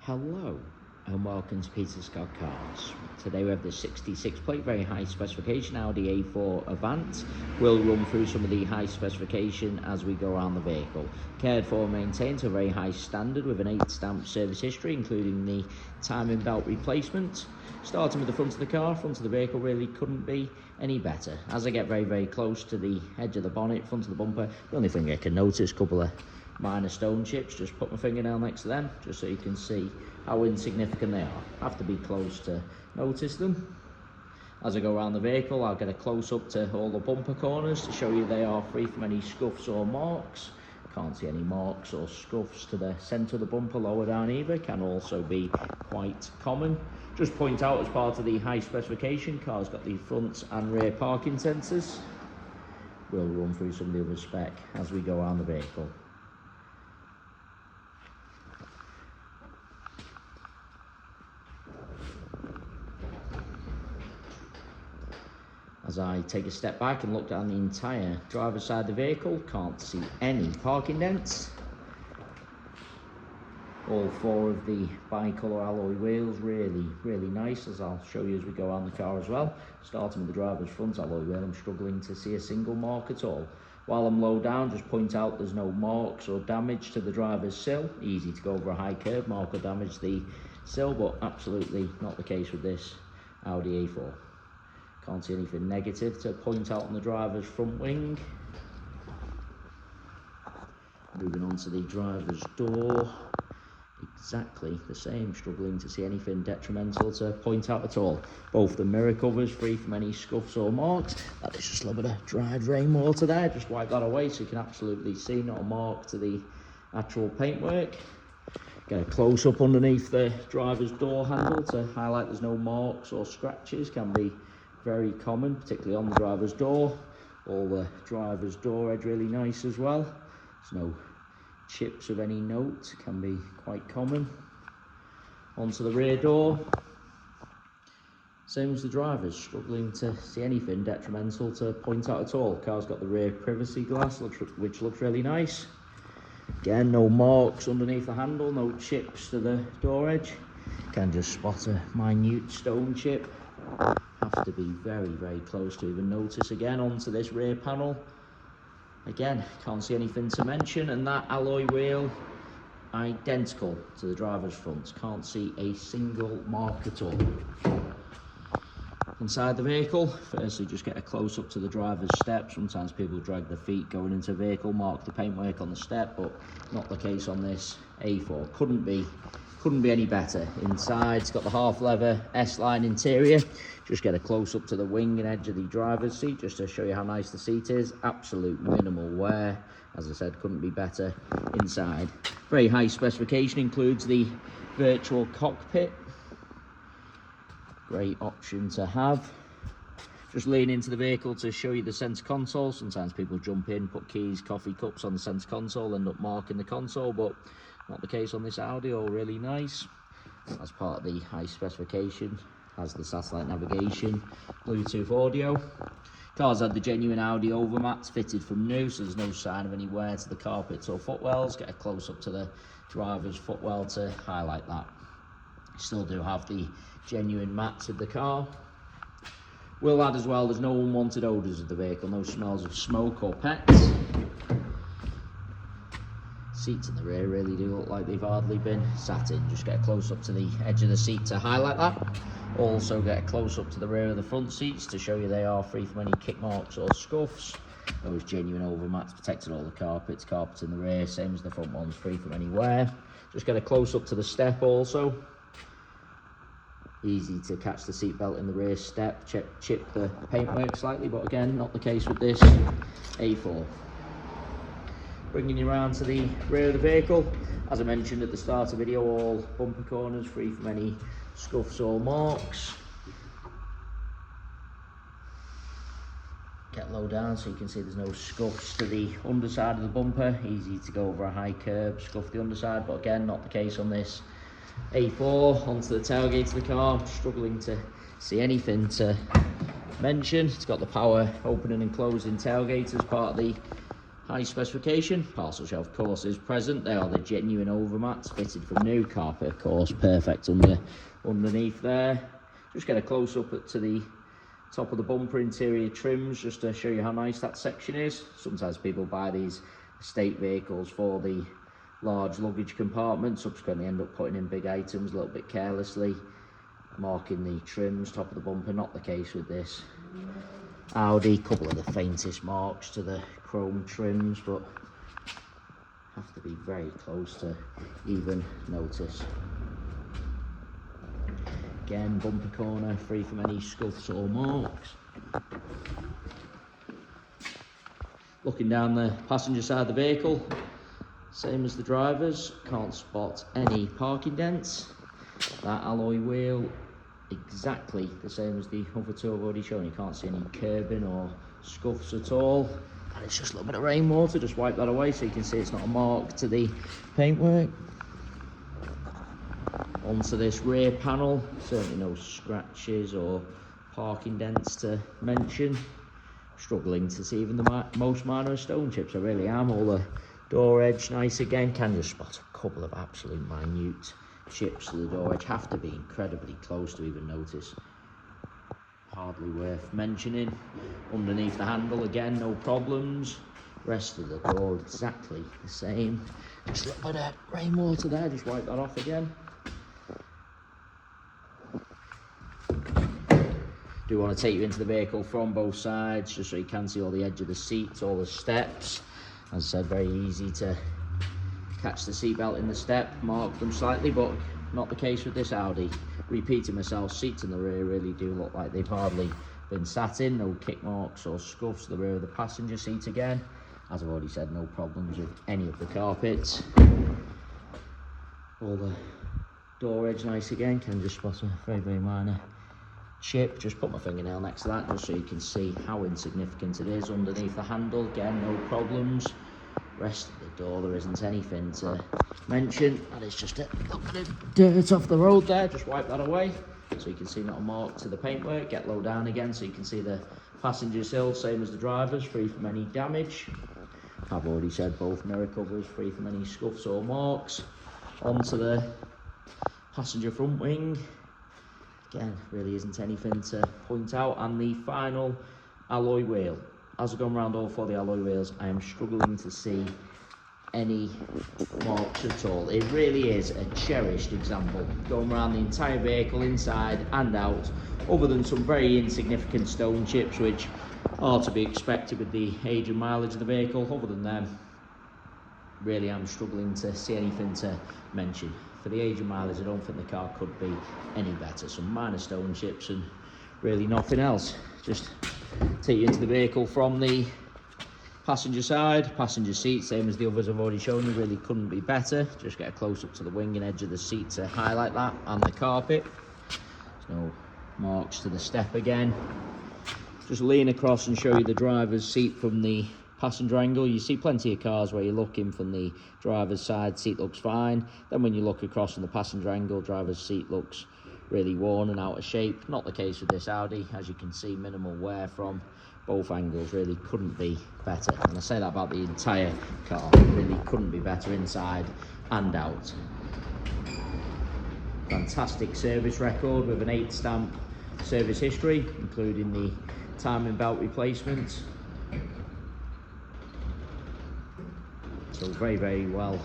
Hello and welcome to Peter Scott Cars. Today we have the 66 plate, very high specification Audi A4 Avant. We'll run through some of the high specification as we go around the vehicle. Cared for and maintained to a very high standard with an 8 stamp service history, including the timing belt replacement. Starting with the front of the car, front of the vehicle really couldn't be any better. As I get very close to the edge of the bonnet, front of the bumper, the only thing I can notice, a couple of minor stone chips. Just put my fingernail next to them just so you can see how insignificant they are. Have to be close to notice them. As I go around the vehicle, I'll get a close up to all the bumper corners to show you they are free from any scuffs or marks. Can't see any marks or scuffs to the centre of the bumper, lower down either. Can also be quite common. Just point out, as part of the high specification, car's got the front and rear parking sensors. We'll run through some of the other spec as we go around the vehicle. As I take a step back and look down the entire driver's side of the vehicle, can't see any parking dents. All 4 of the bi-colour alloy wheels, really nice, as I'll show you as we go around the car as well. Starting with the driver's front alloy wheel, I'm struggling to see a single mark at all. While I'm low down, just point out there's no marks or damage to the driver's sill. Easy to go over a high curb, mark or damage the sill, but absolutely not the case with this Audi A4. Can't see anything negative to point out on the driver's front wing. Moving on to the driver's door, exactly the same, struggling to see anything detrimental to point out at all. Both the mirror covers free from any scuffs or marks. That is just a little bit of dried rainwater there, just wipe that away so you can absolutely see, not a mark to the actual paintwork. Get a close up underneath the driver's door handle to highlight there's no marks or scratches. Can be very common, particularly on the driver's door. All the driver's door edge really nice as well. There's no chips of any note, can be quite common. Onto the rear door, same as the driver's, struggling to see anything detrimental to point out at all. Car's got the rear privacy glass, which looks really nice. Again, no marks underneath the handle, no chips to the door edge. Can just spot a minute stone chip. Have to be very close to even notice. Again, onto this rear panel, again can't see anything to mention, and that alloy wheel identical to the driver's front, can't see a single mark at all. Inside the vehicle, firstly just get a close up to the driver's step. Sometimes people drag their feet going into the vehicle, mark the paintwork on the step, but not the case on this A4. Couldn't be any better. Inside, it's got the half leather S-line interior. Just get a close up to the wing and edge of the driver's seat just to show you how nice the seat is. Absolute minimal wear. As I said, couldn't be better inside. Very high specification, includes the virtual cockpit. Great option to have. Just lean into the vehicle to show you the centre console. Sometimes people jump in, put keys, coffee cups on the centre console, end up marking the console, but not the case on this Audi. All really nice. As part of the high specification, has the satellite navigation, Bluetooth audio. Car's had the genuine Audi overmats fitted from new, so there's no sign of any wear to the carpets or footwells. Get a close up to the driver's footwell to highlight that. Still do have the genuine mats of the car. Will add as well, there's no unwanted odours of the vehicle, no smells of smoke or pets. Seats in the rear really do look like they've hardly been sat in. Just get a close up to the edge of the seat to highlight that. Also get a close up to the rear of the front seats to show you they are free from any kick marks or scuffs. Those genuine overmats protected all the carpets in the rear, same as the front ones, free from any wear. Just get a close up to the step also. Easy to catch the seat belt in the rear step, chip the paintwork slightly, but again, not the case with this A4. Bringing you around to the rear of the vehicle, as I mentioned at the start of the video, all bumper corners free from any scuffs or marks. Get low down so you can see there's no scuffs to the underside of the bumper. Easy to go over a high curb, scuff the underside, but again, not the case on this A4. Onto the tailgate of the car, struggling to see anything to mention. It's got the power opening and closing tailgate as part of the High specification, parcel shelf of course is present. They are the genuine overmats fitted from new. Carpet of course perfect underneath there. Just get a close up to the top of the bumper interior trims just to show you how nice that section is. Sometimes people buy these estate vehicles for the large luggage compartment, subsequently end up putting in big items a little bit carelessly, marking the trims, top of the bumper. Not the case with this Audi. Couple of the faintest marks to the chrome trims, but have to be very close to even notice. Again, bumper corner free from any scuffs or marks. Looking down the passenger side of the vehicle, same as the drivers, can't spot any parking dents. That alloy wheel exactly the same as the other two I've already shown. You can't see any curbing or scuffs at all. And it's just a little bit of rainwater, just wipe that away so you can see it's not a mark to the paintwork. Onto this rear panel, certainly no scratches or parking dents to mention. Struggling to see even the most minor stone chips, I really am. All the door edge nice again, can just spot a couple of absolute minute chips to the door edge. Have to be incredibly close to even notice. Hardly worth mentioning. Underneath the handle again, no problems. Rest of the door exactly the same. Just a little bit of rainwater there, just wipe that off again. Do want to take you into the vehicle from both sides just so you can see all the edge of the seats, all the steps. As I said, very easy to catch the seatbelt in the step, mark them slightly, but not the case with this Audi. Repeating myself, seats in the rear really do look like they've hardly been sat in. No kick marks or scuffs to the rear of the passenger seat again. As I've already said, no problems with any of the carpets. All the door edge nice again, can just spot a very, very minor chip. Just put my fingernail next to that just so you can see how insignificant it is. Underneath the handle, again, no problems. Rest of the door, there isn't anything to mention, and it's just a little bit of dirt off the road there. Just wipe that away so you can see not a mark to the paintwork. Get low down again so you can see the passenger sill, same as the drivers, free from any damage. I've already said both mirror covers free from any scuffs or marks. Onto the passenger front wing. Again, really isn't anything to point out. And the final alloy wheel. As I've gone around all four of the alloy wheels, I am struggling to see any marks at all. It really is a cherished example. Going around the entire vehicle, inside and out, other than some very insignificant stone chips, which are to be expected with the age and mileage of the vehicle. Other than them, really I'm struggling to see anything to mention. For the age and mileage, I don't think the car could be any better. Some minor stone chips and really nothing else. Just take you into the vehicle from the passenger side. Passenger seat, same as the others I've already shown you, really couldn't be better. Just get a close up to the wing and edge of the seat to highlight that, and the carpet. There's no marks to the step again. Just lean across and show you the driver's seat from the passenger angle. You see plenty of cars where you're looking from the driver's side, seat looks fine. Then when you look across from the passenger angle, driver's seat looks really worn and out of shape. Not the case with this Audi. As you can see, minimal wear from both angles. Really couldn't be better. And I say that about the entire car. Really couldn't be better inside and out. Fantastic service record with an 8 stamp service history, including the timing belt replacements. So very, very well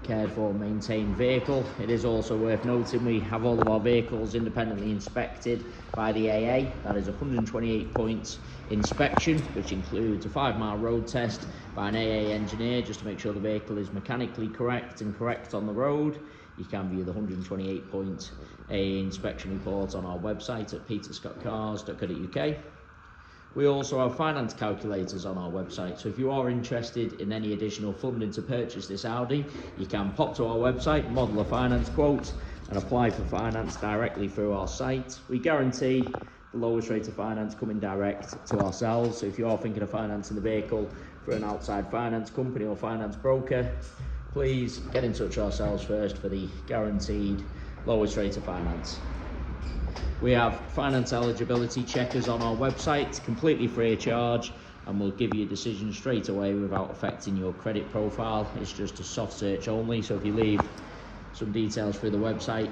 cared for, maintained vehicle. It is also worth noting we have all of our vehicles independently inspected by the AA. That is 128 points inspection, which includes a 5-mile road test by an AA engineer just to make sure the vehicle is mechanically correct and correct on the road. You can view the 128 point AA inspection report on our website at peterscottcars.co.uk. We also have finance calculators on our website, so if you are interested in any additional funding to purchase this Audi, you can pop to our website, model a finance quote, and apply for finance directly through our site. We guarantee the lowest rate of finance coming direct to ourselves, so if you are thinking of financing the vehicle for an outside finance company or finance broker, please get in touch with ourselves first for the guaranteed lowest rate of finance. We have finance eligibility checkers on our website, completely free of charge, and we'll give you a decision straight away without affecting your credit profile. It's just a soft search only, so if you leave some details through the website,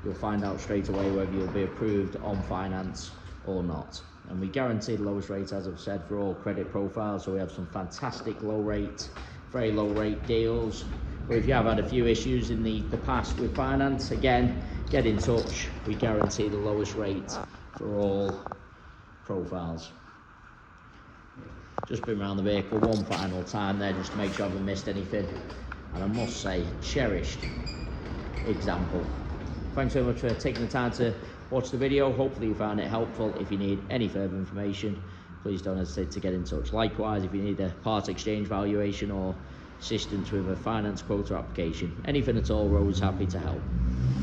you'll find out straight away whether you'll be approved on finance or not. And we guarantee the lowest rate, as I've said, for all credit profiles, so we have some fantastic low rate, very low rate deals. But if you have had a few issues in the past with finance, again, get in touch. We guarantee the lowest rate for all profiles. Just been around the vehicle one final time there just to make sure I haven't missed anything. And I must say, cherished example. Thanks so much for taking the time to watch the video. Hopefully you found it helpful. If you need any further information, please don't hesitate to get in touch. Likewise, if you need a part exchange valuation or assistance with a finance quote or application, anything at all, Ro's happy to help.